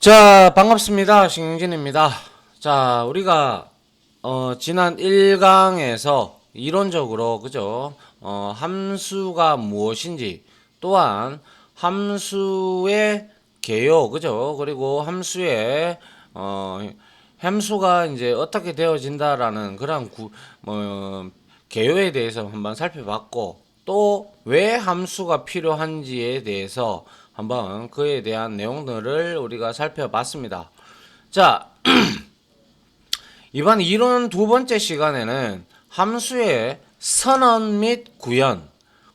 자, 반갑습니다. 신경진입니다. 자, 우리가 지난 1강에서 이론적으로 그죠? 함수가 무엇인지 또한 함수의 개요, 그죠? 그리고 함수의 함수가 이제 어떻게 되어진다라는 그런 개요에 대해서 한번 살펴봤고 또 왜 함수가 필요한지에 대해서 한번 그에 대한 내용들을 우리가 살펴봤습니다. 자, 이번 이론 두 번째 시간에는 함수의 선언 및 구현.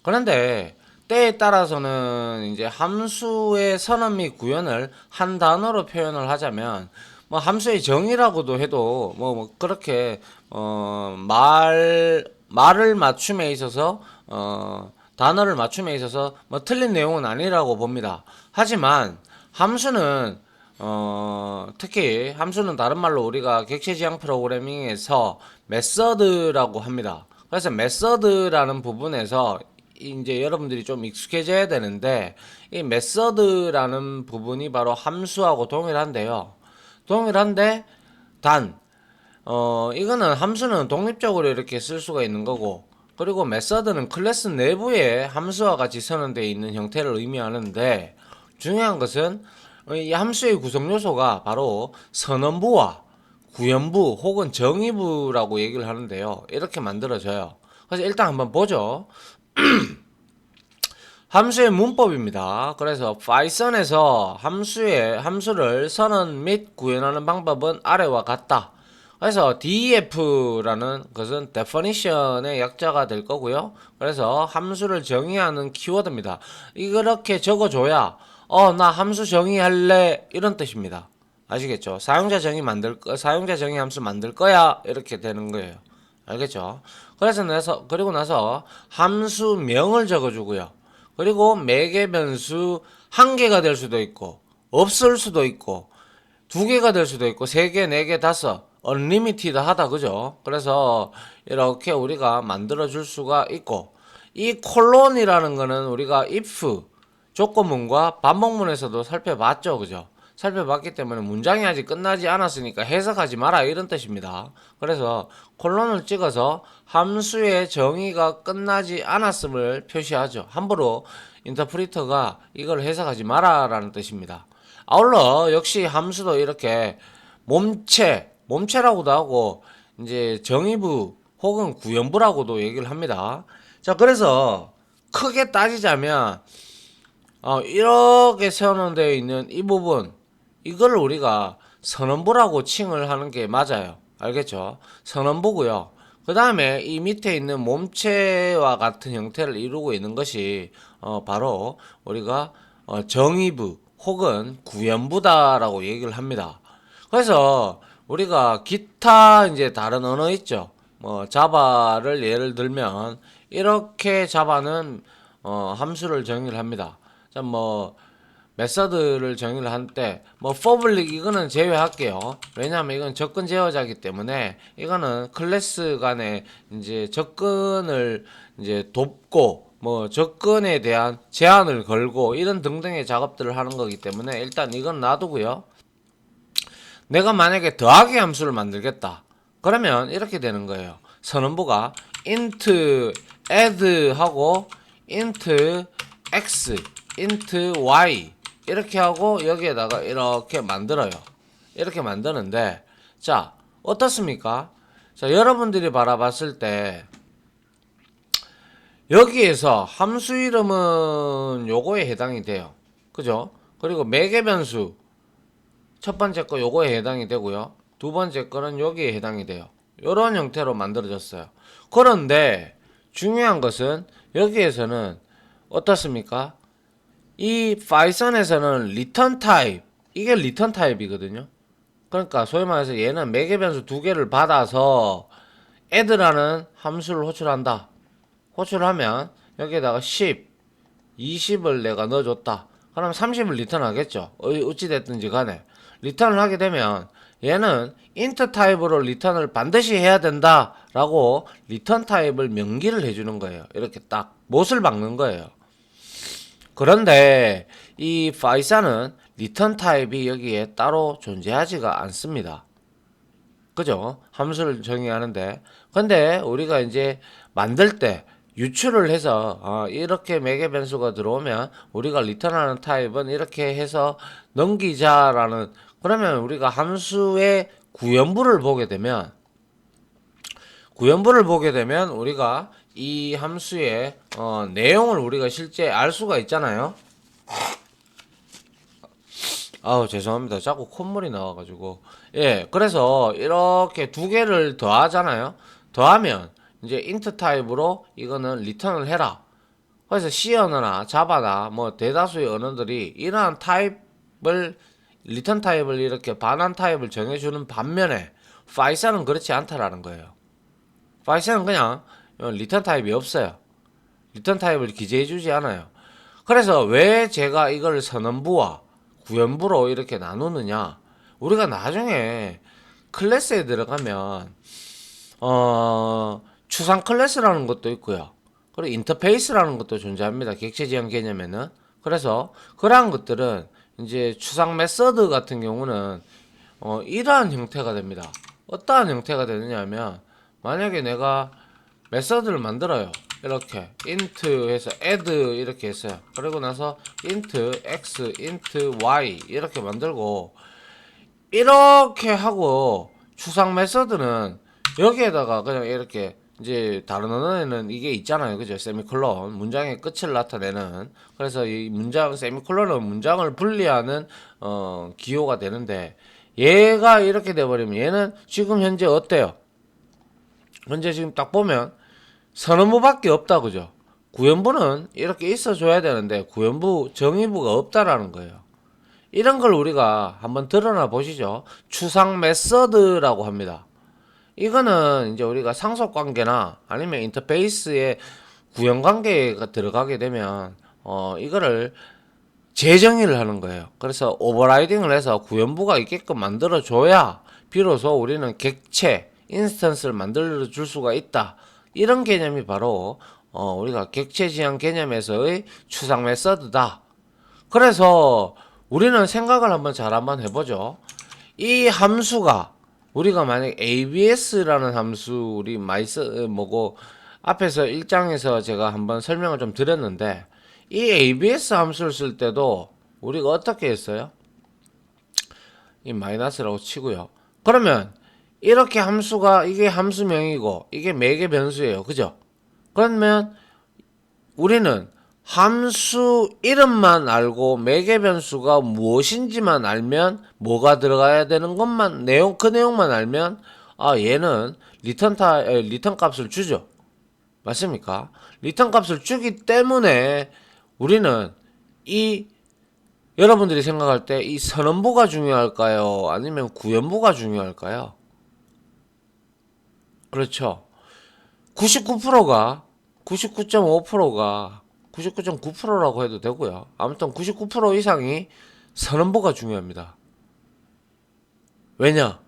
그런데 때에 따라서는 이제 함수의 선언 및 구현을 한 단어로 표현을 하자면 뭐 함수의 정의라고도 해도 뭐 그렇게 말을 맞춤에 있어서 단어를 맞춤에 있어서 뭐 틀린 내용은 아니라고 봅니다. 하지만 함수는 특히 함수는 다른 말로 우리가 객체지향 프로그래밍에서 메서드라고 합니다. 그래서 메서드라는 부분에서 이제 여러분들이 좀 익숙해져야 되는데 이 메서드라는 부분이 바로 함수하고 동일한데요. 동일한데 단 이거는 함수는 독립적으로 이렇게 쓸 수가 있는 거고 그리고 메서드는 클래스 내부에 함수와 같이 선언되어 있는 형태를 의미하는데 중요한 것은 이 함수의 구성 요소가 바로 선언부와 구현부 혹은 정의부라고 얘기를 하는데요. 이렇게 만들어져요. 그래서 일단 한번 보죠. 함수의 문법입니다. 그래서 파이썬에서 함수를 선언 및 구현하는 방법은 아래와 같다. 그래서 DEF라는 것은 definition의 약자가 될 거고요. 그래서 함수를 정의하는 키워드입니다. 이렇게 적어줘야 나 함수 정의할래 이런 뜻입니다. 아시겠죠? 사용자 정의 함수 만들 거야 이렇게 되는 거예요. 알겠죠? 그리고 나서 함수명을 적어주고요. 그리고 매개 변수 한 개가 될 수도 있고 없을 수도 있고 두 개가 될 수도 있고 세 개, 네 개, 다섯 언리미티드 하다 그죠? 그래서 이렇게 우리가 만들어 줄 수가 있고 이 콜론이라는 거는 우리가 if 조건문과 반복문에서도 살펴봤죠 그죠? 살펴봤기 때문에 문장이 아직 끝나지 않았으니까 해석하지 마라 이런 뜻입니다. 그래서 콜론을 찍어서 함수의 정의가 끝나지 않았음을 표시하죠. 함부로 인터프리터가 이걸 해석하지 마라 라는 뜻입니다. 아울러 역시 함수도 이렇게 몸체라고도 하고 이제 정의부 혹은 구현부라고도 얘기를 합니다. 자, 그래서 크게 따지자면 이렇게 선언되어 있는 이 부분 이걸 우리가 선언부라고 칭을 하는 게 맞아요. 알겠죠? 선언부고요. 그 다음에 이 밑에 있는 몸체와 같은 형태를 이루고 있는 것이 바로 우리가 정의부 혹은 구현부다라고 얘기를 합니다. 그래서 우리가 기타 이제 다른 언어 있죠. 뭐 자바를 예를 들면 이렇게 자바는 함수를 정의를 합니다. 자, 뭐 메서드를 정의를 할 때 뭐 public 이거는 제외할게요. 왜냐하면 이건 접근 제어자이기 때문에 이거는 클래스 간에 이제 접근을 이제 돕고 뭐 접근에 대한 제한을 걸고 이런 등등의 작업들을 하는 거기 때문에 일단 이건 놔두고요. 내가 만약에 더하기 함수를 만들겠다. 그러면 이렇게 되는 거예요. 선언부가 int add 하고 int x, int y 이렇게 하고 여기에다가 이렇게 만들어요. 이렇게 만드는데 자 어떻습니까? 자 여러분들이 바라봤을 때 여기에서 함수 이름은 요거에 해당이 돼요. 그죠? 그리고 매개 변수 첫 번째 거 요거에 해당이 되고요. 두 번째 거는 여기에 해당이 돼요. 요런 형태로 만들어졌어요. 그런데 중요한 것은 여기에서는 어떻습니까? 이 파이썬에서는 리턴 타입 이게 리턴 타입이거든요. 그러니까 소위 말해서 얘는 매개 변수 두 개를 받아서 add라는 함수를 호출한다. 호출하면 여기에다가 10, 20을 내가 넣어줬다. 그럼 30을 리턴하겠죠. 어찌됐든지 간에 리턴을 하게 되면 얘는 int 타입으로 리턴을 반드시 해야 된다 라고 리턴 타입을 명기를 해주는 거예요. 이렇게 딱 못을 박는 거예요. 그런데 이 파이썬은 리턴 타입이 여기에 따로 존재하지가 않습니다. 그죠? 함수를 정의하는데. 근데 우리가 이제 만들 때 유출을 해서 이렇게 매개 변수가 들어오면 우리가 리턴하는 타입은 이렇게 해서 넘기자라는, 그러면 우리가 함수의 구현부를 보게 되면 우리가 이 함수의 내용을 우리가 실제 알 수가 있잖아요. 아우 죄송합니다. 자꾸 콧물이 나와가지고. 예, 그래서 이렇게 두 개를 더하잖아요. 더하면 이제 int 타입으로 이거는 리턴을 해라. 그래서 C 언어나 자바나 뭐 대다수의 언어들이 이러한 타입을, 리턴 타입을 이렇게 반환 타입을 정해주는 반면에 파이썬은 그렇지 않다라는 거예요. 파이썬은 그냥 리턴 타입이 없어요. 리턴 타입을 기재해주지 않아요. 그래서 왜 제가 이걸 선언부와 구현부로 이렇게 나누느냐, 우리가 나중에 클래스에 들어가면 추상 클래스라는 것도 있고요, 그리고 인터페이스라는 것도 존재합니다. 객체 지향 개념에는. 그래서 그러한 것들은 이제 추상 메서드 같은 경우는 이러한 형태가 됩니다. 어떠한 형태가 되느냐 하면, 만약에 내가 메서드를 만들어요. 이렇게 int 해서 add 이렇게 했어요. 그리고 나서 int x, int y 이렇게 만들고, 이렇게 하고 추상 메서드는 여기에다가 그냥 이렇게, 이제 다른 언어에는 이게 있잖아요. 그죠? 세미콜론, 문장의 끝을 나타내는. 그래서 이 문장, 세미콜론은 문장을 분리하는 기호가 되는데, 얘가 이렇게 돼버리면 얘는 지금 현재 어때요? 현재 지금 딱 보면 선언부밖에 없다. 그죠? 구현부는 이렇게 있어줘야 되는데 구현부 정의부가 없다라는 거예요. 이런 걸 우리가 한번 드러나 보시죠. 추상 메서드라고 합니다. 이거는 이제 우리가 상속 관계나 아니면 인터페이스에 구현 관계가 들어가게 되면 이거를 재정의를 하는 거예요. 그래서 오버라이딩을 해서 구현부가 있게끔 만들어 줘야 비로소 우리는 객체 인스턴스를 만들어 줄 수가 있다. 이런 개념이 바로 우리가 객체 지향 개념에서의 추상 메서드다. 그래서 우리는 생각을 한번 해보죠. 이 함수가, 우리가 만약 abs라는 함수 우리 많이 뭐고, 앞에서 1장에서 제가 한번 설명을 좀 드렸는데, 이 abs 함수를 쓸 때도 우리가 어떻게 했어요? 이 마이너스라고 치고요. 그러면 이렇게 함수가, 이게 함수명이고 이게 매개 변수예요. 그죠? 그러면 우리는 함수 이름만 알고 매개 변수가 무엇인지만 알면, 뭐가 들어가야 되는 것만, 그 내용만 알면 얘는 리턴 값을 주죠. 맞습니까? 리턴 값을 주기 때문에 우리는 여러분들이 생각할 때 이 선언부가 중요할까요? 아니면 구현부가 중요할까요? 그렇죠. 99%가 99.5%가 99.9%라고 해도 되고요. 아무튼 99% 이상이 선언부가 중요합니다. 왜냐?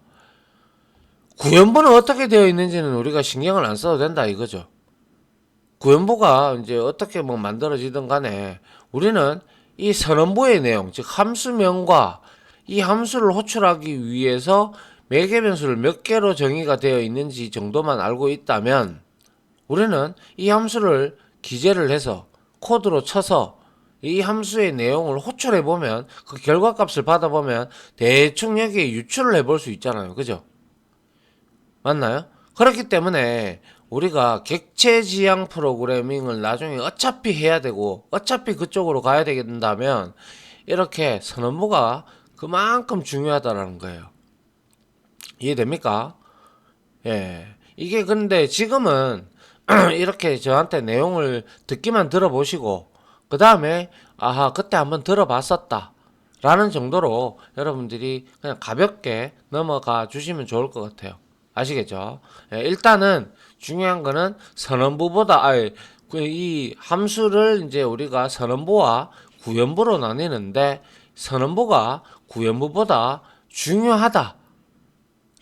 구현부는 어떻게 되어 있는지는 우리가 신경을 안 써도 된다 이거죠. 구현부가 이제 어떻게 뭐 만들어지든 간에 우리는 이 선언부의 내용, 즉 함수명과 이 함수를 호출하기 위해서 매개 변수를 몇 개로 정의가 되어 있는지 정도만 알고 있다면, 우리는 이 함수를 기재를 해서 코드로 쳐서 이 함수의 내용을 호출해 보면, 그 결과값을 받아보면 대충 여기에 유출을 해볼 수 있잖아요. 그죠? 맞나요? 그렇기 때문에 우리가 객체 지향 프로그래밍을 나중에 어차피 해야 되고 어차피 그쪽으로 가야 된다면 이렇게 선언부가 그만큼 중요하다라는 거예요. 이해됩니까? 예. 이게 근데 지금은 이렇게 저한테 내용을 듣기만 들어보시고 그 다음에 아하 그때 한번 들어봤었다 라는 정도로 여러분들이 그냥 가볍게 넘어가 주시면 좋을 것 같아요. 아시겠죠? 예, 일단은 중요한 거는 선언부보다 이 함수를 이제 우리가 선언부와 구현부로 나뉘는데, 선언부가 구현부보다 중요하다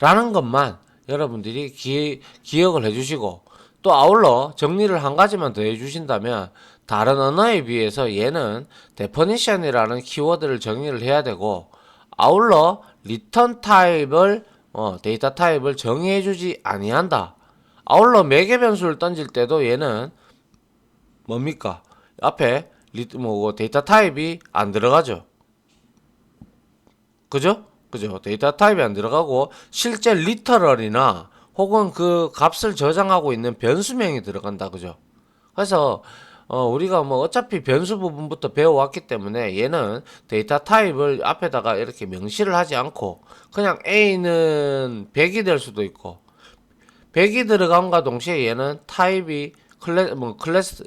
라는 것만 여러분들이 기억을 해주시고, 또 아울러 정리를 한 가지만 더 해주신다면 다른 언어에 비해서 얘는 definition이라는 키워드를 정의를 해야 되고, 아울러 return 타입을 데이터 타입을 정의해주지 아니한다. 아울러 매개 변수를 던질 때도 얘는 뭡니까? 앞에 데이터 타입이 안 들어가죠. 그죠? 그죠? 데이터 타입이 안 들어가고 실제 리터럴이나 혹은 그 값을 저장하고 있는 변수명이 들어간다. 그죠? 그래서 우리가 뭐 어차피 변수 부분부터 배워왔기 때문에 얘는 데이터 타입을 앞에다가 이렇게 명시를 하지 않고 그냥 A는 100이 될 수도 있고 100이 들어감과 동시에 얘는 타입이 클래스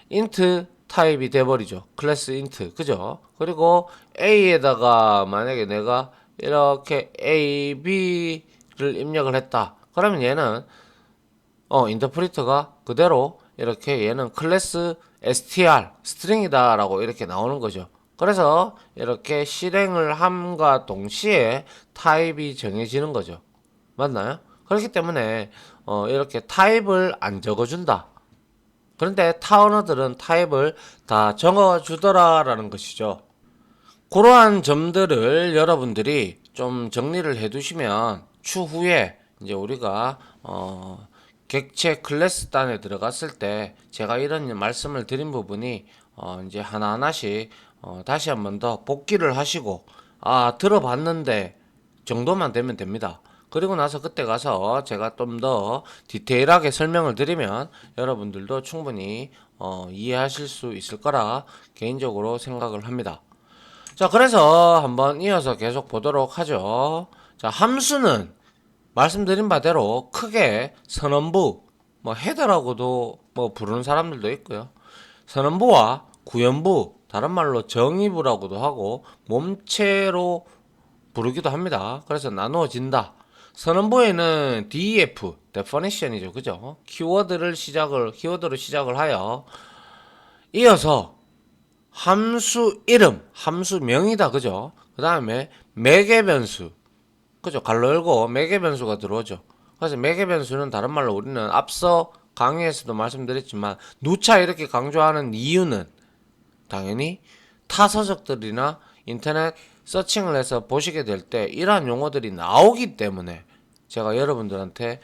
인트 타입이 돼버리죠. 클래스 인트. 그죠? 그리고 A에다가 만약에 내가 이렇게 A, B를 입력을 했다. 그러면 얘는 인터프리터가 그대로 이렇게 얘는 클래스 str 스트링이다 라고 이렇게 나오는 거죠. 그래서 이렇게 실행을 함과 동시에 타입이 정해지는 거죠. 맞나요? 그렇기 때문에 이렇게 타입을 안 적어준다. 그런데 타 언어들은 타입을 다 적어주더라 라는 것이죠. 그러한 점들을 여러분들이 좀 정리를 해 두시면 추후에 이제 우리가 객체 클래스 단에 들어갔을 때 제가 이런 말씀을 드린 부분이 이제 하나하나씩 다시 한번 더 복기를 하시고 들어봤는데 정도만 되면 됩니다. 그리고 나서 그때 가서 제가 좀 더 디테일하게 설명을 드리면 여러분들도 충분히 이해하실 수 있을 거라 개인적으로 생각을 합니다. 자, 그래서 한번 이어서 계속 보도록 하죠. 자, 함수는 말씀드린 바대로 크게 선언부, 헤더라고도 부르는 사람들도 있고요. 선언부와 구현부, 다른 말로 정의부라고도 하고 몸체로 부르기도 합니다. 그래서 나누어진다. 선언부에는 def, definition이죠. 그죠? 키워드로 시작을 하여 이어서 함수 이름, 함수명이다. 그죠? 그 다음에 매개 변수. 그죠? 갈로 열고 매개 변수가 들어오죠. 그래서 매개 변수는 다른 말로 우리는 앞서 강의에서도 말씀드렸지만 누차 이렇게 강조하는 이유는 당연히 타서적들이나 인터넷 서칭을 해서 보시게 될 때 이러한 용어들이 나오기 때문에 제가 여러분들한테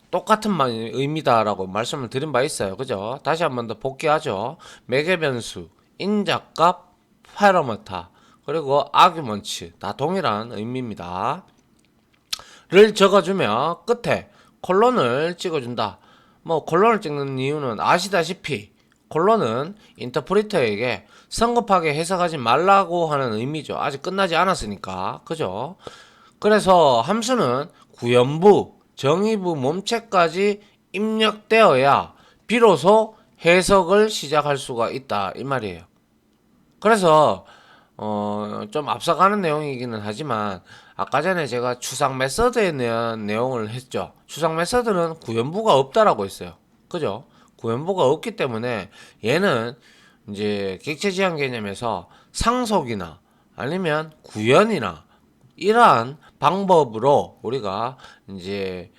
똑같은 의미다라고 말씀을 드린 바 있어요. 그죠? 다시 한번 더 복귀하죠. 매개 변수, 인자값, 파라미터, 그리고 아규먼츠 다 동일한 의미입니다. 를 적어주며 끝에 콜론을 찍어준다. 콜론을 찍는 이유는 아시다시피 콜론은 인터프리터에게 성급하게 해석하지 말라고 하는 의미죠. 아직 끝나지 않았으니까. 그죠? 그래서 함수는 구현부, 정의부, 몸체까지 입력되어야 비로소 해석을 시작할 수가 있다. 이 말이에요. 그래서 좀 앞서가는 내용이기는 하지만 아까 전에 제가 추상 메서드에 대한 내용을 했죠. 추상 메서드는 구현부가 없다라고 했어요. 그죠? 구현부가 없기 때문에 얘는 이제 객체 지향 개념에서 상속이나 아니면 구현이나 이러한 방법으로 우리가 이제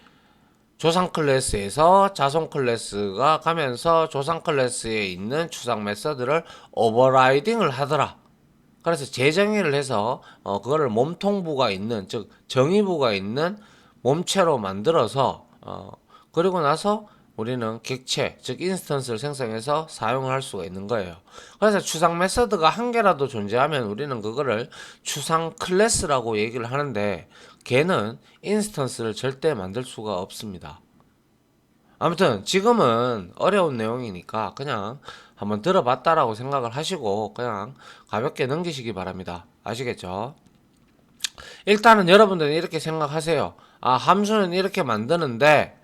조상 클래스에서 자손 클래스가 가면서 조상 클래스에 있는 추상 메서드를 오버라이딩을 하더라. 그래서 재정의를 해서 그거를 몸통부가 있는, 즉 정의부가 있는 몸체로 만들어서 그리고 나서 우리는 객체, 즉 인스턴스를 생성해서 사용을 할 수가 있는 거예요. 그래서 추상 메서드가 한 개라도 존재하면 우리는 그거를 추상 클래스라고 얘기를 하는데 걔는 인스턴스를 절대 만들 수가 없습니다. 아무튼 지금은 어려운 내용이니까 그냥 한번 들어봤다라고 생각을 하시고 그냥 가볍게 넘기시기 바랍니다. 아시겠죠? 일단은 여러분들은 이렇게 생각하세요. 함수는 이렇게 만드는데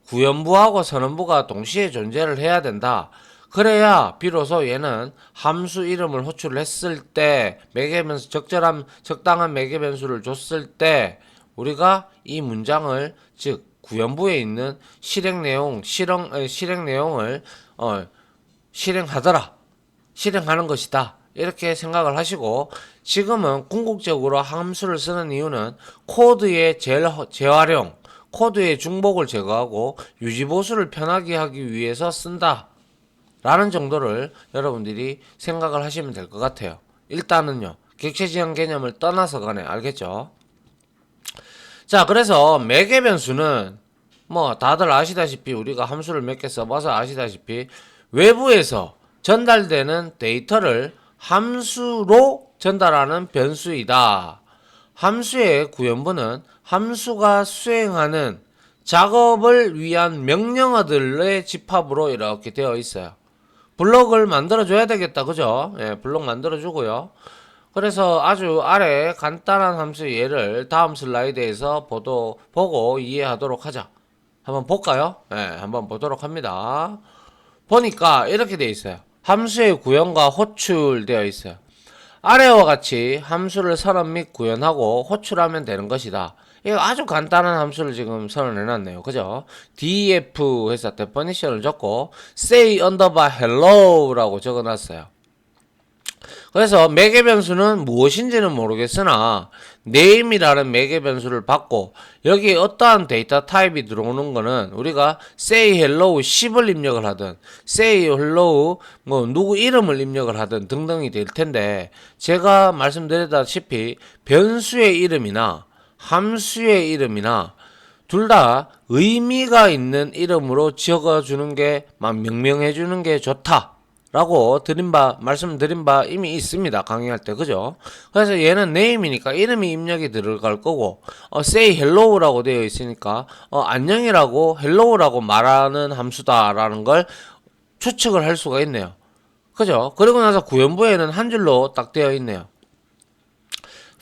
구현부하고 선언부가 동시에 존재를 해야 된다. 그래야 비로소 얘는 함수 이름을 호출을 했을 때 매개변수 적당한 매개변수를 줬을 때 우리가 이 문장을 즉 구현부에 있는 실행 내용을 실행하더라. 실행하는 것이다. 이렇게 생각을 하시고 지금은 궁극적으로 함수를 쓰는 이유는 코드의 재활용, 코드의 중복을 제거하고 유지보수를 편하게 하기 위해서 쓴다. 라는 정도를 여러분들이 생각을 하시면 될 것 같아요. 일단은요. 객체지향 개념을 떠나서 간에 알겠죠? 자, 그래서 매개 변수는 뭐 다들 아시다시피 우리가 함수를 몇 개 써봐서 아시다시피 외부에서 전달되는 데이터를 함수로 전달하는 변수이다. 함수의 구현부는 함수가 수행하는 작업을 위한 명령어들의 집합으로 이렇게 되어 있어요. 블록을 만들어줘야 되겠다. 그죠? 예, 블록 만들어주고요. 그래서 아주 아래 간단한 함수 예를 다음 슬라이드에서 보고 이해하도록 하자. 한번 볼까요? 네, 한번 보도록 합니다. 보니까 이렇게 되어 있어요. 함수의 구현과 호출 되어 있어요. 아래와 같이 함수를 선언 및 구현하고 호출하면 되는 것이다. 이거 아주 간단한 함수를 지금 선언해놨네요. 그죠? def 해서 definition을 적고 say underbar hello라고 적어놨어요. 그래서 매개 변수는 무엇인지는 모르겠으나 name이라는 매개 변수를 받고 여기에 어떠한 데이터 타입이 들어오는 거는 우리가 say hello 10을 입력을 하든 say hello 뭐 누구 이름을 입력을 하든 등등이 될 텐데 제가 말씀드렸다시피 변수의 이름이나 함수의 이름이나 둘 다 의미가 있는 이름으로 적어주는 게 명명해주는 게 좋다. 라고 말씀드린 바 이미 있습니다. 강의할 때, 그죠? 그래서 얘는 name이니까 이름이 입력이 들어갈 거고, say hello라고 되어 있으니까, 안녕이라고, hello라고 말하는 함수다라는 걸 추측을 할 수가 있네요. 그죠? 그리고 나서 구현부에는 한 줄로 딱 되어 있네요.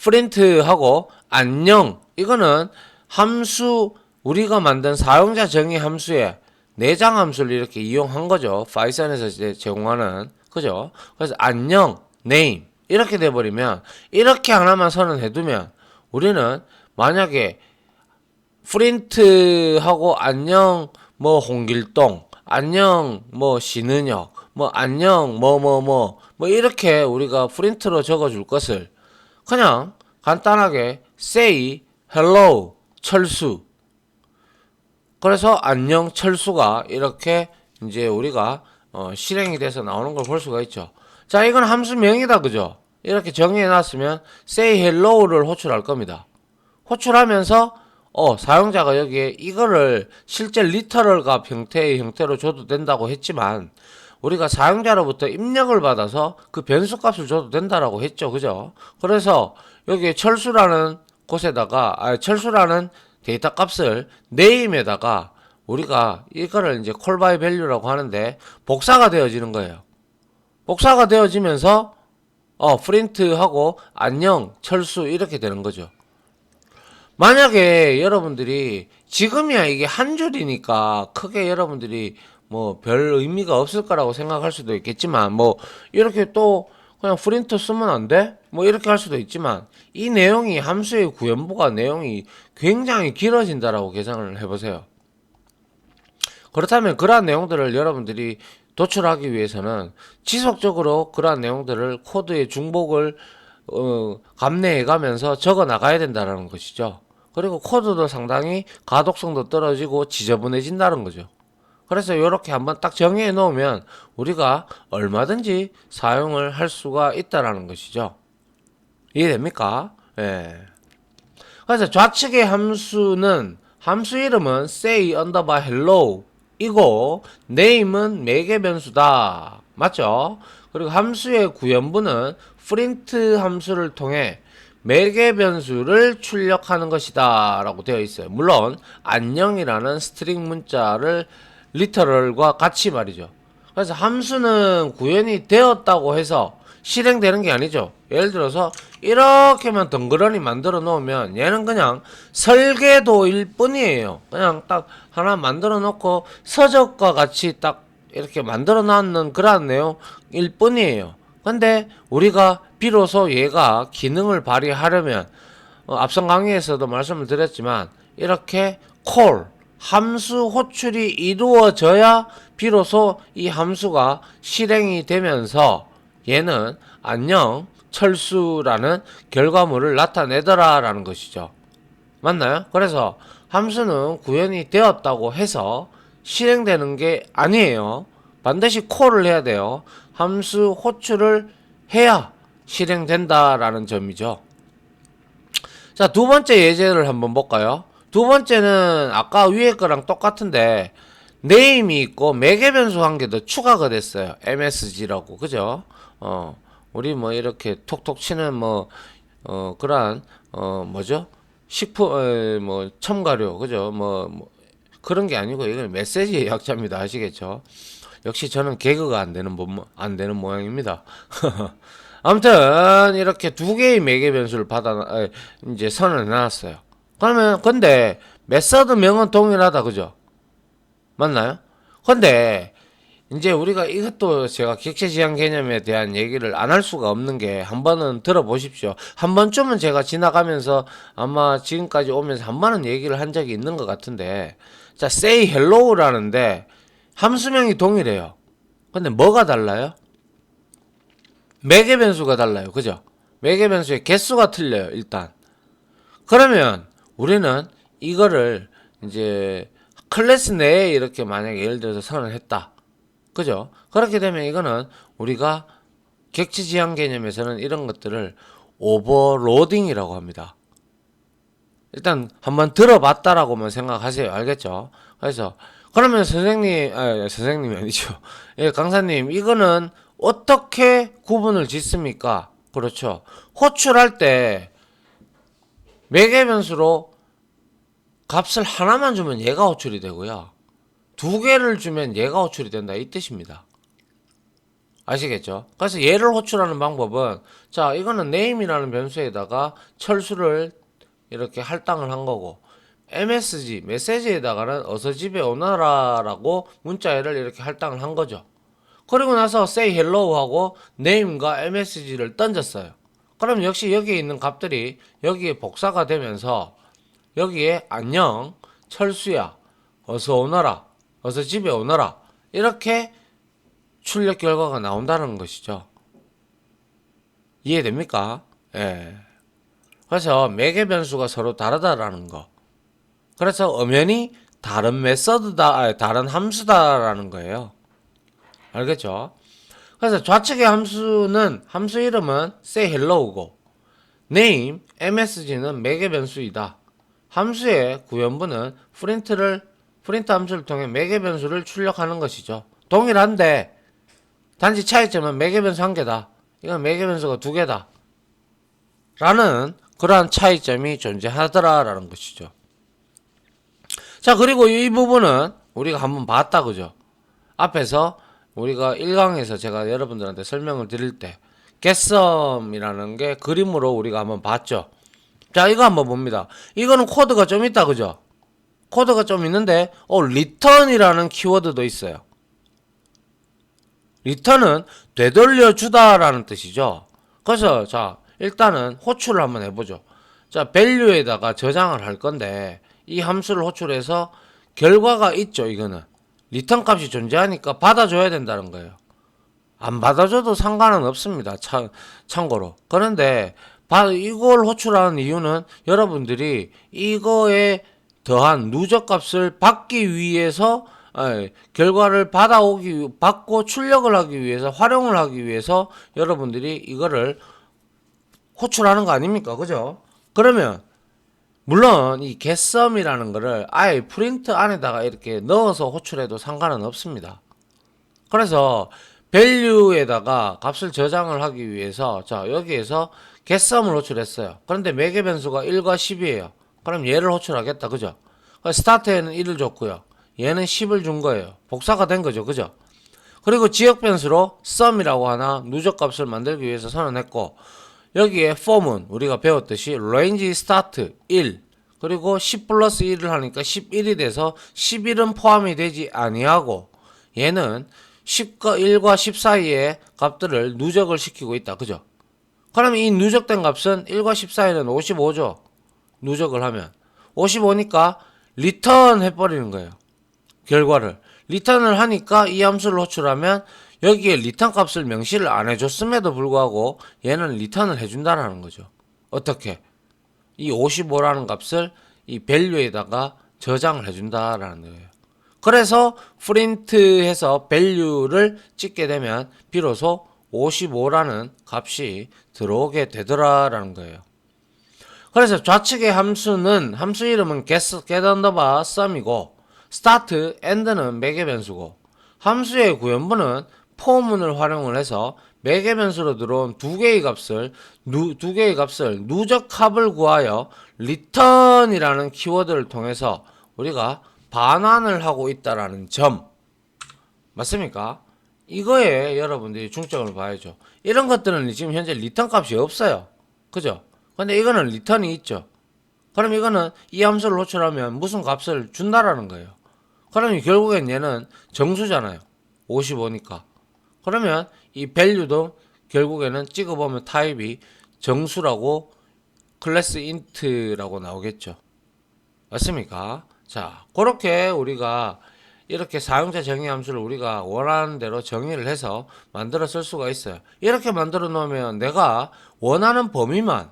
print하고, 안녕. 이거는 함수, 우리가 만든 사용자 정의 함수에 내장 함수를 이렇게 이용한 거죠. 파이썬에서 제공하는. 그죠? 그래서 안녕, name. 이렇게 돼버리면, 이렇게 하나만 선언해두면, 우리는 만약에 프린트하고 안녕, 뭐 홍길동, 안녕, 뭐 신은혁, 뭐 안녕, 뭐 이렇게 우리가 프린트로 적어줄 것을 그냥 간단하게 say, hello, 철수. 그래서 안녕 철수가 이렇게 이제 우리가 실행이 돼서 나오는 걸 볼 수가 있죠. 자, 이건 함수명이다. 그죠? 이렇게 정의해 놨으면 say hello를 호출할 겁니다. 호출하면서 사용자가 여기에 이거를 실제 리터럴 값 형태의 형태로 줘도 된다고 했지만 우리가 사용자로부터 입력을 받아서 그 변수 값을 줘도 된다라고 했죠. 그죠? 그래서 여기에 철수라는 곳에다가 철수라는 데이터 값을 name에다가 우리가 이거를 이제 call by value라고 하는데 복사가 되어지는 거예요. 복사가 되어지면서 print하고 안녕 철수 이렇게 되는 거죠. 만약에 여러분들이 지금이야 이게 한 줄이니까 크게 여러분들이 뭐 별 의미가 없을 거라고 생각할 수도 있겠지만 뭐 이렇게 또 그냥 프린트 쓰면 안 돼? 뭐 이렇게 할 수도 있지만 이 내용이 함수의 구현부가 내용이 굉장히 길어진다라고 계산을 해보세요. 그렇다면 그러한 내용들을 여러분들이 도출하기 위해서는 지속적으로 그러한 내용들을 코드의 중복을 감내해 가면서 적어 나가야 된다는 것이죠. 그리고 코드도 상당히 가독성도 떨어지고 지저분해진다는 거죠. 그래서 이렇게 한번 딱 정의해 놓으면 우리가 얼마든지 사용을 할 수가 있다라는 것이죠. 이해됩니까? 예. 그래서 좌측의 함수는 함수 이름은 say underbar hello 이고 name은 매개 변수다. 맞죠? 그리고 함수의 구현부는 print 함수를 통해 매개 변수를 출력하는 것이다 라고 되어 있어요. 물론 안녕이라는 스트링 문자를 리터럴과 같이 말이죠. 그래서 함수는 구현이 되었다고 해서 실행되는 게 아니죠. 예를 들어서 이렇게만 덩그러니 만들어 놓으면 얘는 그냥 설계도일 뿐이에요. 그냥 딱 하나 만들어 놓고 서적과 같이 딱 이렇게 만들어 놨는 그런 내용일 뿐이에요. 근데 우리가 비로소 얘가 기능을 발휘하려면 앞선 강의에서도 말씀을 드렸지만 이렇게 call 함수 호출이 이루어져야 비로소 이 함수가 실행이 되면서 얘는 안녕 철수라는 결과물을 나타내더라 라는 것이죠. 맞나요? 그래서 함수는 구현이 되었다고 해서 실행되는 게 아니에요. 반드시 콜을 해야 돼요. 함수 호출을 해야 실행된다라는 점이죠. 자, 두 번째 예제를 한번 볼까요? 두 번째는 아까 위에 거랑 똑같은데 네임이 있고 매개 변수 한 개 더 추가가 됐어요. MSG라고. 그죠? 우리 뭐 이렇게 톡톡 치는 그러한 뭐죠? 식품 뭐 첨가료. 그죠? 그런 게 아니고 이건 메시지의 약자입니다. 아시겠죠? 역시 저는 개그가 안 되는 모양입니다. 아무튼 이렇게 두 개의 매개 변수를 이제 선언해 놨어요. 그러면 근데 메서드명은 동일하다. 그죠? 맞나요? 근데 이제 우리가 이것도 제가 객체 지향 개념에 대한 얘기를 안 할 수가 없는 게 한 번은 들어보십시오. 한 번쯤은 제가 지나가면서 아마 지금까지 오면서 한 번은 얘기를 한 적이 있는 것 같은데, 자, say hello라는데 함수명이 동일해요. 근데 뭐가 달라요? 매개 변수가 달라요. 그죠? 매개 변수의 개수가 틀려요. 일단. 그러면 우리는 이거를 이제 클래스 내에 이렇게 만약에 예를 들어서 선언했다. 그죠? 그렇게 되면 이거는 우리가 객체 지향 개념에서는 이런 것들을 오버로딩이라고 합니다. 일단 한번 들어봤다라고만 생각하세요. 알겠죠? 그래서 그러면 선생님이 아니죠. 예, 강사님, 이거는 어떻게 구분을 짓습니까? 그렇죠. 호출할 때 매개 변수로 값을 하나만 주면 얘가 호출이 되고요. 두 개를 주면 얘가 호출이 된다. 이 뜻입니다. 아시겠죠? 그래서 얘를 호출하는 방법은, 자, 이거는 name이라는 변수에다가 철수를 이렇게 할당을 한 거고, MSG, 메시지에다가는 어서 집에 오너라라고 문자를 이렇게 할당을 한 거죠. 그리고 나서 say hello 하고 name과 MSG를 던졌어요. 그럼 역시 여기에 있는 값들이 여기에 복사가 되면서 여기에 안녕, 철수야, 어서 오너라, 어서 집에 오너라, 이렇게 출력 결과가 나온다는 것이죠. 이해됩니까? 예. 그래서 매개 변수가 서로 다르다라는 거. 그래서 엄연히 다른 메서드다, 다른 함수다라는 거예요. 알겠죠? 그래서 좌측의 함수 이름은 say hello고, name, msg는 매개 변수이다. 함수의 구현부는 프린트 함수를 통해 매개 변수를 출력하는 것이죠. 동일한데 단지 차이점은 매개 변수 한 개다. 이건 매개 변수가 두 개다. 라는 그러한 차이점이 존재하더라라는 것이죠. 자, 그리고 이 부분은 우리가 한번 봤다. 그죠? 앞에서 우리가 1강에서 제가 여러분들한테 설명을 드릴 때 getSum이라는 게 그림으로 우리가 한번 봤죠. 자, 이거 한번 봅니다. 이거는 코드가 좀 있다. 그죠? 코드가 좀 있는데 return이라는 키워드도 있어요. return은 되돌려주다라는 뜻이죠. 그래서 자, 일단은 호출을 한번 해보죠. 자, value에다가 저장을 할 건데 이 함수를 호출해서 결과가 있죠. 이거는 return 값이 존재하니까 받아줘야 된다는 거예요. 안 받아줘도 상관은 없습니다. 참고로. 그런데 이걸 호출하는 이유는 여러분들이 이거에 더한 누적값을 받기 위해서, 결과를 받고 출력을 하기 위해서, 활용을 하기 위해서 여러분들이 이거를 호출하는 거 아닙니까? 그죠? 그러면 물론 이 getSum이라는 거를 아예 프린트 안에다가 이렇게 넣어서 호출해도 상관은 없습니다. 그래서 value에다가 값을 저장을 하기 위해서, 자, 여기에서 getSum을 호출했어요. 그런데 매개 변수가 1과 10이에요. 그럼 얘를 호출하겠다. 그죠? 스타트에는 1을 줬고요. 얘는 10을 준 거예요. 복사가 된 거죠. 그죠? 그리고 지역 변수로 sum이라고 하나 누적 값을 만들기 위해서 선언했고, 여기에 form은 우리가 배웠듯이 range start 1, 그리고 10 플러스 1을 하니까 11이 돼서 11은 포함이 되지 아니하고, 얘는 1과 10 사이의 값들을 누적을 시키고 있다. 그죠? 그럼 이 누적된 값은 1과 10 사이는 55죠. 누적을 하면 55니까 리턴 해버리는 거예요. 결과를 리턴을 하니까 이 함수를 호출하면 여기에 리턴 값을 명시를 안 해줬음에도 불구하고 얘는 리턴을 해준다라는 거죠. 어떻게? 이 55라는 값을 이 value에다가 저장을 해준다라는 거예요. 그래서 프린트해서 value를 찍게 되면 비로소 55라는 값이 들어오게 되더라라는 거예요. 그래서 좌측의 함수는 함수 이름은 get underbar sum이고 start, end는 매개 변수고 함수의 구현부는 for문을 활용을 해서 매개 변수로 들어온 두 개의 값을 누적 합을 구하여 return이라는 키워드를 통해서 우리가 반환을 하고 있다라는 점 맞습니까? 이거에 여러분들이 중점을 봐야죠. 이런 것들은 지금 현재 리턴 값이 없어요. 그죠? 근데 이거는 리턴이 있죠. 그럼 이거는 이 함수를 호출하면 무슨 값을 준다라는 거예요. 그러면 결국엔 얘는 정수잖아요. 55니까. 그러면 이 value도 결국에는 찍어보면 타입이 정수라고 클래스 int라고 나오겠죠. 맞습니까? 자, 그렇게 우리가 이렇게 사용자 정의 함수를 우리가 원하는 대로 정의를 해서 만들어 쓸 수가 있어요. 이렇게 만들어 놓으면 내가 원하는 범위만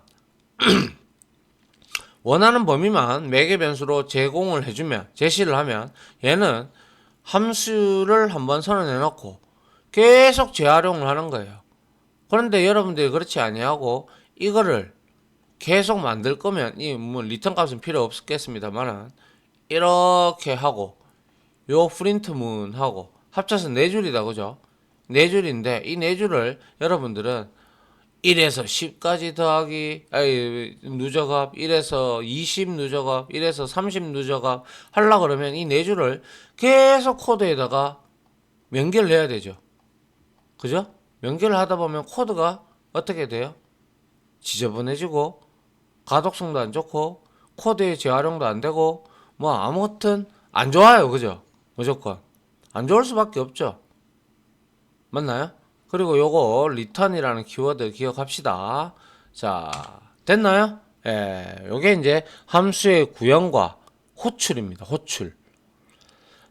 매개 변수로 제공을 해주면, 제시를 하면 얘는 함수를 한번 선언해 놓고 계속 재활용을 하는 거예요. 그런데 여러분들이 그렇지 아니하고 이거를 계속 만들 거면 이 뭐 리턴 값은 필요 없겠습니다만은 이렇게 하고 요 프린트문하고 합쳐서 4줄이다 그죠? 4줄인데 이 4줄을 여러분들은 1에서 10까지 더하기 누적합 1에서 20 누적합 1에서 30 누적합 하려 그러면 이 4줄을 계속 코드에다가 연결을 해야 되죠. 그죠? 연결을 하다 보면 코드가 어떻게 돼요? 지저분해지고 가독성도 안 좋고 코드의 재활용도 안 되고 뭐 아무튼 안 좋아요. 그죠? 무조건 안 좋을 수밖에 없죠. 맞나요? 그리고 요거 return이라는 키워드 기억합시다. 자, 됐나요? 예, 요게 이제 함수의 구현과 호출입니다. 호출.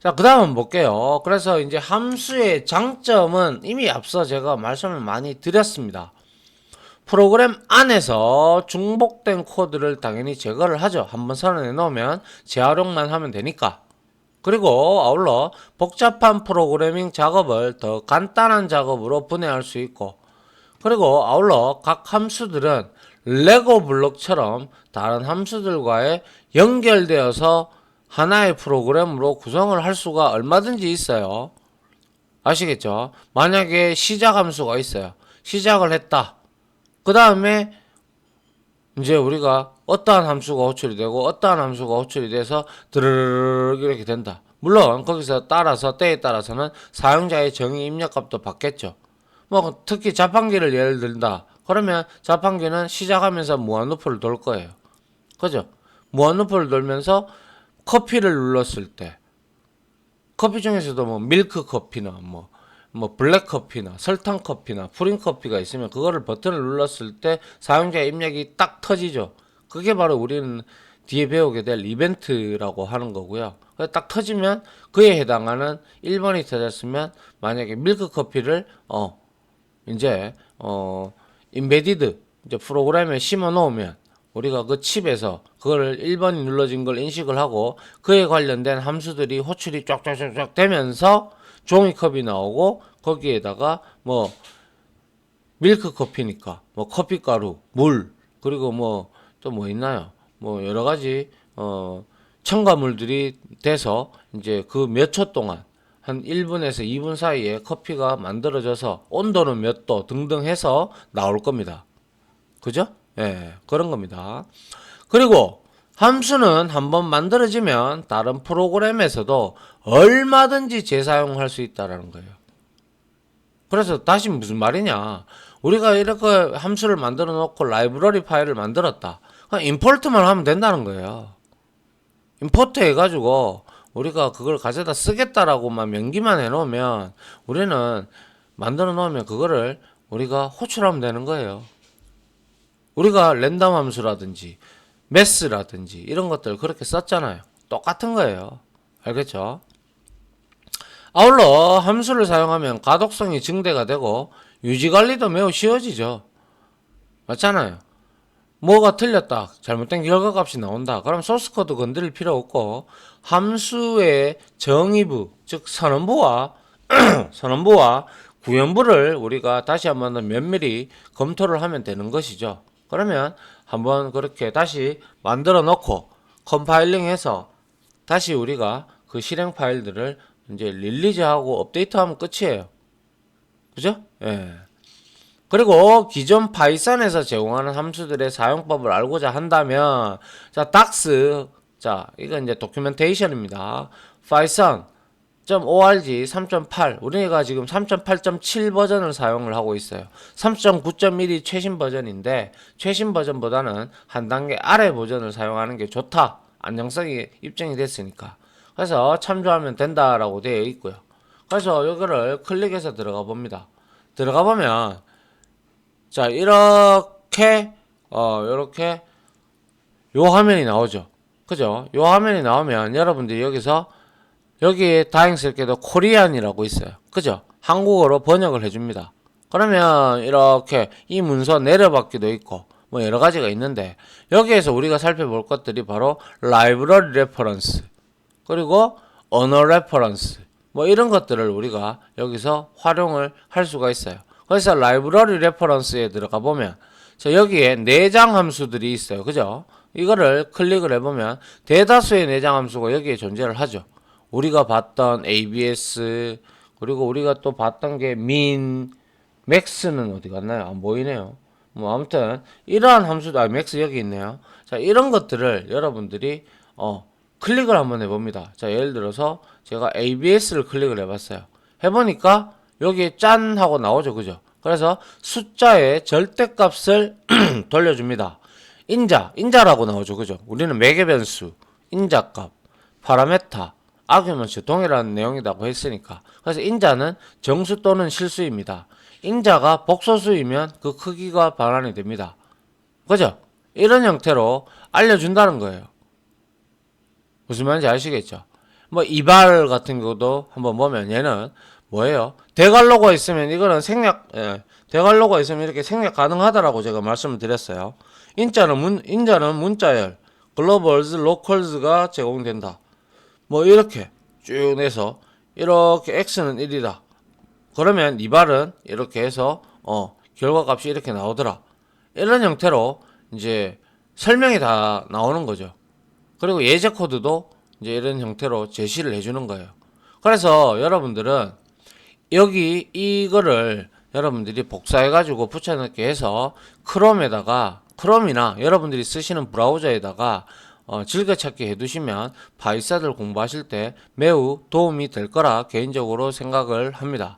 자, 그 다음 볼게요. 그래서 이제 함수의 장점은 이미 앞서 제가 말씀을 많이 드렸습니다. 프로그램 안에서 중복된 코드를 당연히 제거를 하죠. 한번 선언해 놓으면 재활용만 하면 되니까. 그리고 아울러 복잡한 프로그래밍 작업을 더 간단한 작업으로 분해할 수 있고, 그리고 아울러 각 함수들은 레고 블록처럼 다른 함수들과의 연결되어서 하나의 프로그램으로 구성을 할 수가 얼마든지 있어요. 아시겠죠? 만약에 시작 함수가 있어요. 시작을 했다. 그 다음에 이제 우리가 어떠한 함수가 호출이 되고 어떠한 함수가 호출이 돼서 드르르르 이렇게 된다. 물론 거기서 따라서 때에 따라서는 사용자의 정의 입력값도 받겠죠. 뭐 특히 자판기를 예를 든다. 그러면 자판기는 시작하면서 무한루프를 돌 거예요. 그죠? 무한루프를 돌면서 커피를 눌렀을 때 커피 중에서도 뭐 밀크 커피나 뭐 블랙 커피나 설탕 커피나 프린 커피가 있으면 그거를 버튼을 눌렀을 때 사용자의 입력이 딱 터지죠. 그게 바로 우리는 뒤에 배우게 될 이벤트라고 하는 거고요. 딱 터지면 그에 해당하는 1번이 터졌으면 만약에 밀크 커피를 이제 인베디드 이제 프로그램에 심어 놓으면 우리가 그 칩에서 그걸 1번이 눌러진 걸 인식을 하고 그에 관련된 함수들이 호출이 쫙쫙쫙쫙 되면서 종이컵이 나오고 거기에다가 뭐 밀크 커피니까 뭐 커피가루, 물 그리고 뭐 또 뭐 있나요? 뭐 여러 가지 첨가물들이 돼서 이제 그 몇 초 동안 한 1분에서 2분 사이에 커피가 만들어져서 온도는 몇 도 등등 해서 나올 겁니다. 그죠? 예, 그런 겁니다. 그리고 함수는 한번 만들어지면 다른 프로그램에서도 얼마든지 재사용할 수 있다라는 거예요. 그래서 다시 무슨 말이냐? 우리가 이렇게 함수를 만들어 놓고 라이브러리 파일을 만들었다. 그냥 임포트만 하면 된다는 거예요. 임포트 해가지고 우리가 그걸 가져다 쓰겠다라고만 명기만 해놓으면 우리는 만들어 놓으면 그거를 우리가 호출하면 되는 거예요. 우리가 랜덤 함수라든지 매스라든지 이런 것들 그렇게 썼잖아요. 똑같은 거예요. 알겠죠? 아울러 함수를 사용하면 가독성이 증대가 되고 유지관리도 매우 쉬워지죠. 맞잖아요. 뭐가 틀렸다, 잘못된 결과값이 나온다, 그럼 소스 코드 건드릴 필요 없고 함수의 정의부, 즉 선언부와 선언부와 구현부를 우리가 다시 한번 더 면밀히 검토를 하면 되는 것이죠. 그러면 한번 그렇게 다시 만들어 놓고 컴파일링해서 다시 우리가 그 실행 파일들을 이제 릴리즈하고 업데이트하면 끝이에요. 그죠? 예. 그리고 기존 파이썬에서 제공하는 함수들의 사용법을 알고자 한다면, 자, 닥스, 자, 이건 이제 도큐멘테이션입니다. python.org 3.8, 우리가 지금 3.8.7 버전을 사용을 하고 있어요. 3.9.1이 최신 버전인데, 최신 버전보다는 한 단계 아래 버전을 사용하는 게 좋다, 안정성이 입증이 됐으니까. 그래서 참조하면 된다라고 되어 있고요. 그래서 이거를 클릭해서 들어가 봅니다. 들어가 보면, 자, 이렇게 요렇게 요 화면이 나오죠. 그죠? 요 화면이 나오면 여러분들이 여기서 여기 다행스럽게도 코리안이라고 있어요. 그죠? 한국어로 번역을 해줍니다. 그러면 이렇게 이 문서 내려받기도 있고 뭐 여러 가지가 있는데, 여기에서 우리가 살펴볼 것들이 바로 라이브러리 레퍼런스, 그리고 언어 레퍼런스, 뭐 이런 것들을 우리가 여기서 활용을 할 수가 있어요. 그래서 라이브러리 레퍼런스에 들어가 보면, 자, 여기에 내장 함수들이 있어요. 그죠? 이거를 클릭을 해보면 대다수의 내장 함수가 여기에 존재를 하죠. 우리가 봤던 ABS, 그리고 우리가 또 봤던 게 min, max는 어디 갔나요? 안 보이네요. 뭐 아무튼 이러한 함수도, max 여기 있네요. 자, 이런 것들을 여러분들이 클릭을 한번 해봅니다. 자, 예를 들어서 제가 ABS를 클릭을 해봤어요. 해보니까 여기 짠 하고 나오죠. 그죠? 그래서 숫자의 절대값을 돌려줍니다. 인자라고 나오죠. 그죠? 우리는 매개 변수, 인자값, 파라메타, 아규먼트 동일한 내용이라고 했으니까. 그래서 인자는 정수 또는 실수입니다. 인자가 복소수이면 그 크기가 반환이 됩니다. 그죠? 이런 형태로 알려준다는 거예요. 무슨 말인지 아시겠죠? 뭐 이발 같은 경우도 한번 보면 얘는 뭐예요? 대괄호가 있으면 이거는 생략, 대괄호가 있으면 이렇게 생략 가능하다라고 제가 말씀을 드렸어요. 인자는 문자열, 글로벌즈, 로컬즈가 제공된다. 뭐 이렇게 쭉 내서 이렇게 x는 1이다. 그러면 이발은 이렇게 해서 결과값이 이렇게 나오더라. 이런 형태로 이제 설명이 다 나오는 거죠. 그리고 예제 코드도 이제 이런 형태로 제시를 해주는 거예요. 그래서 여러분들은 여기 이거를 여러분들이 복사해가지고 붙여넣기 해서 크롬이나 여러분들이 쓰시는 브라우저에다가 즐겨찾기 해두시면 바이사들 공부하실 때 매우 도움이 될 거라 개인적으로 생각을 합니다.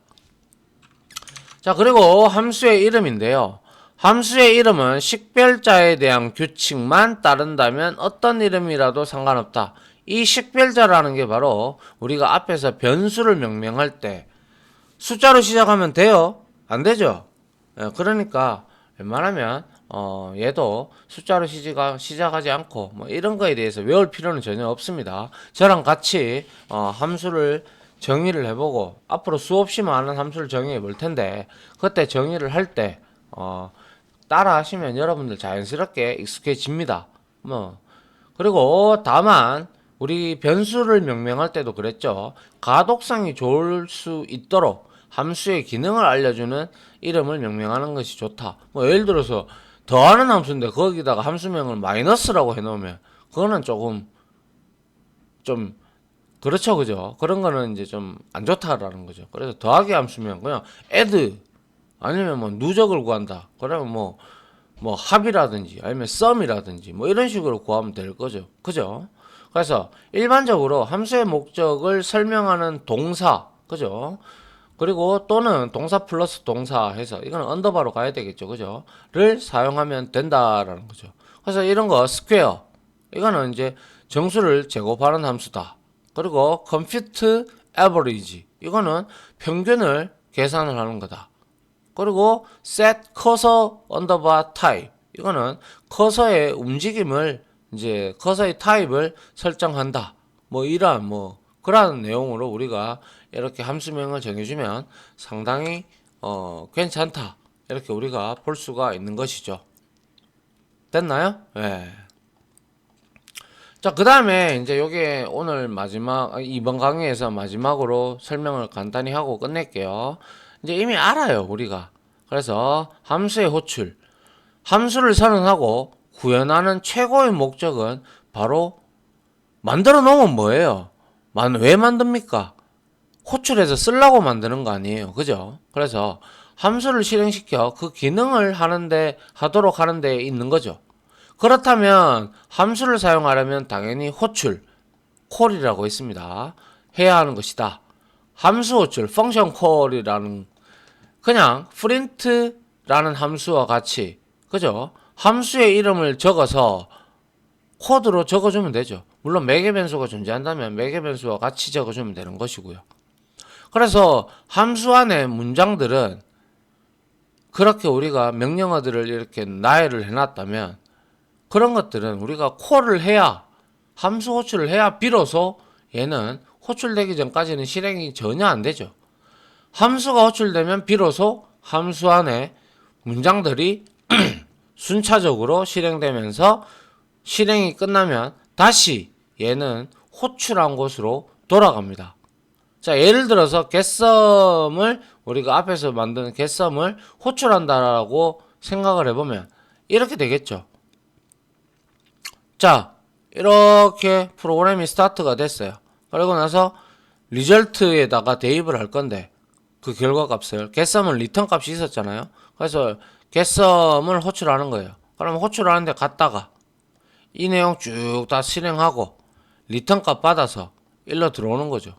자, 그리고 함수의 이름인데요. 함수의 이름은 식별자에 대한 규칙만 따른다면 어떤 이름이라도 상관없다. 이 식별자라는 게 바로 우리가 앞에서 변수를 명명할 때 숫자로 시작하면 돼요? 안 되죠? 그러니까 웬만하면 얘도 숫자로 시작하지 않고 뭐 이런 거에 대해서 외울 필요는 전혀 없습니다. 저랑 같이 함수를 정의를 해보고 앞으로 수없이 많은 함수를 정의해 볼 텐데, 그때 정의를 할 때 따라 하시면 여러분들 자연스럽게 익숙해집니다. 뭐 그리고 다만 우리 변수를 명명할 때도 그랬죠. 가독성이 좋을 수 있도록 함수의 기능을 알려주는 이름을 명명하는 것이 좋다. 뭐 예를 들어서 더하는 함수인데 거기다가 함수명을 마이너스라고 해놓으면 그거는 조금 좀 그렇죠, 그죠? 그런 거는 이제 좀 안 좋다라는 거죠. 그래서 더하기 함수명 그냥 add, 아니면 뭐 누적을 구한다. 그러면 뭐 합이라든지 아니면 썸이라든지 뭐 이런 식으로 구하면 될 거죠. 그죠? 그래서 일반적으로 함수의 목적을 설명하는 동사, 그죠? 그리고 또는 동사 플러스 동사 해서 이거는 언더바로 가야 되겠죠. 그죠? 를 사용하면 된다라는 거죠. 그래서 이런 거 스퀘어, 이거는 이제 정수를 제곱하는 함수다. 그리고 compute average, 이거는 평균을 계산을 하는 거다. 그리고 set cursor underbar type, 이거는 커서의 움직임을 이제 커서의 타입을 설정한다. 뭐 이러한 뭐 그러한 내용으로 우리가 이렇게 함수명을 정해주면 상당히 괜찮다, 이렇게 우리가 볼 수가 있는 것이죠. 됐나요? 예. 자, 그 다음에 이제 요게 오늘 이번 강의에서 마지막으로 설명을 간단히 하고 끝낼게요. 이제 이미 알아요, 우리가. 그래서 함수의 호출. 함수를 선언하고 구현하는 최고의 목적은 바로 만들어 놓으면 뭐예요? 왜 만듭니까? 호출해서 쓰려고 만드는 거 아니에요. 그죠? 그래서 함수를 실행시켜 그 기능을 하도록 하는데 있는 거죠. 그렇다면 함수를 사용하려면 당연히 호출, 콜이라고 있습니다. 해야 하는 것이다. 함수 호출, 펑션 콜이라는 그냥 print라는 함수와 같이 그죠? 함수의 이름을 적어서 코드로 적어주면 되죠. 물론 매개 변수가 존재한다면 매개 변수와 같이 적어주면 되는 것이고요. 그래서 함수 안에 문장들은 그렇게 우리가 명령어들을 이렇게 나열을 해놨다면 그런 것들은 우리가 콜을 해야 함수 호출을 해야 비로소 얘는 호출되기 전까지는 실행이 전혀 안 되죠. 함수가 호출되면 비로소 함수 안에 문장들이 순차적으로 실행되면서 실행이 끝나면 다시 얘는 호출한 곳으로 돌아갑니다. 자, 예를 들어서 getSum을 우리가 앞에서 만든 getSum을 호출한다라고 생각을 해보면 이렇게 되겠죠. 자, 이렇게 프로그램이 스타트가 됐어요. 그리고 나서 리절트에다가 대입을 할 건데 그 결과값을 getSum은 리턴 값이 있었잖아요. 그래서 getSum을 호출하는 거예요. 그럼 호출하는데 갔다가 이 내용 쭉 다 실행하고 리턴 값 받아서 일로 들어오는 거죠.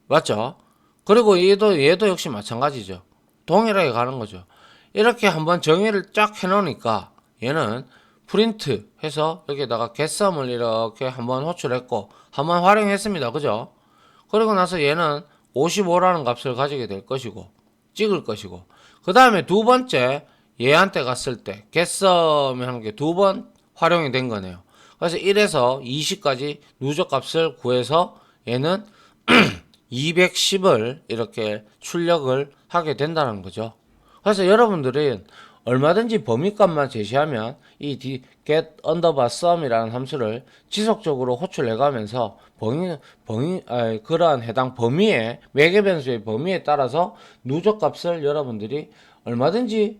맞죠? 그리고 얘도 역시 마찬가지죠. 동일하게 가는 거죠. 이렇게 한번 정의를 쫙 해놓으니까 얘는 프린트 해서 여기다가 getSum을 이렇게 한번 호출했고 한번 활용했습니다. 그죠? 그리고 나서 얘는 55라는 값을 가지게 될 것이고 찍을 것이고 그 다음에 두 번째 얘한테 갔을 때 getSum이 하는 게 두 번 활용이 된 거네요. 그래서 1에서 20까지 누적값을 구해서 얘는 210을 이렇게 출력을 하게 된다는 거죠. 그래서 여러분들은 얼마든지 범위값만 제시하면 이 get underbar sum이라는 함수를 지속적으로 호출해 가면서 그러한 해당 범위에 매개 변수의 범위에 따라서 누적값을 여러분들이 얼마든지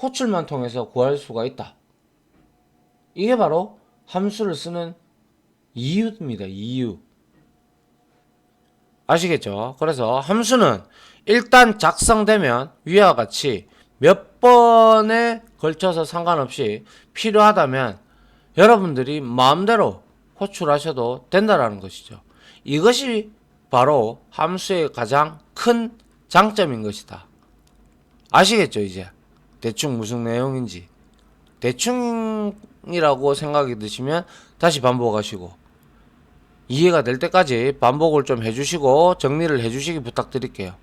호출만 통해서 구할 수가 있다. 이게 바로 함수를 쓰는 이유입니다. 이유. 아시겠죠? 그래서 함수는 일단 작성되면 위와 같이 몇 번에 걸쳐서 상관없이 필요하다면 여러분들이 마음대로 호출하셔도 된다라는 것이죠. 이것이 바로 함수의 가장 큰 장점인 것이다. 아시겠죠? 이제 대충 무슨 내용인지. 대충이라고 생각이 드시면 다시 반복하시고 이해가 될 때까지 반복을 좀 해주시고 정리를 해주시기 부탁드릴게요.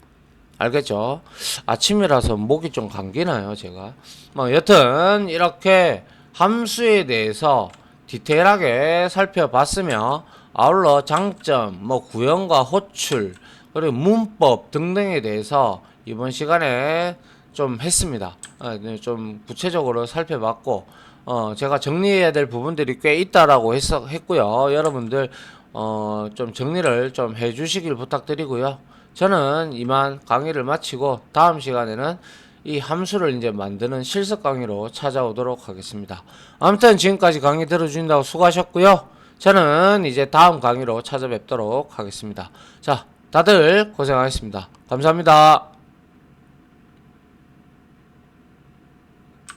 알겠죠? 아침이라서 목이 좀 감기나요, 제가. 여튼 이렇게 함수에 대해서 디테일하게 살펴봤으며 아울러 장점, 구현과 호출, 그리고 문법 등등에 대해서 이번 시간에 좀 했습니다. 좀 구체적으로 살펴봤고 제가 정리해야 될 부분들이 꽤 있다라고 했고요. 여러분들 좀 정리를 좀 해주시길 부탁드리고요. 저는 이만 강의를 마치고 다음 시간에는 이 함수를 이제 만드는 실습 강의로 찾아오도록 하겠습니다. 아무튼 지금까지 강의 들어주신다고 수고하셨고요. 저는 이제 다음 강의로 찾아뵙도록 하겠습니다. 자, 다들 고생하셨습니다. 감사합니다.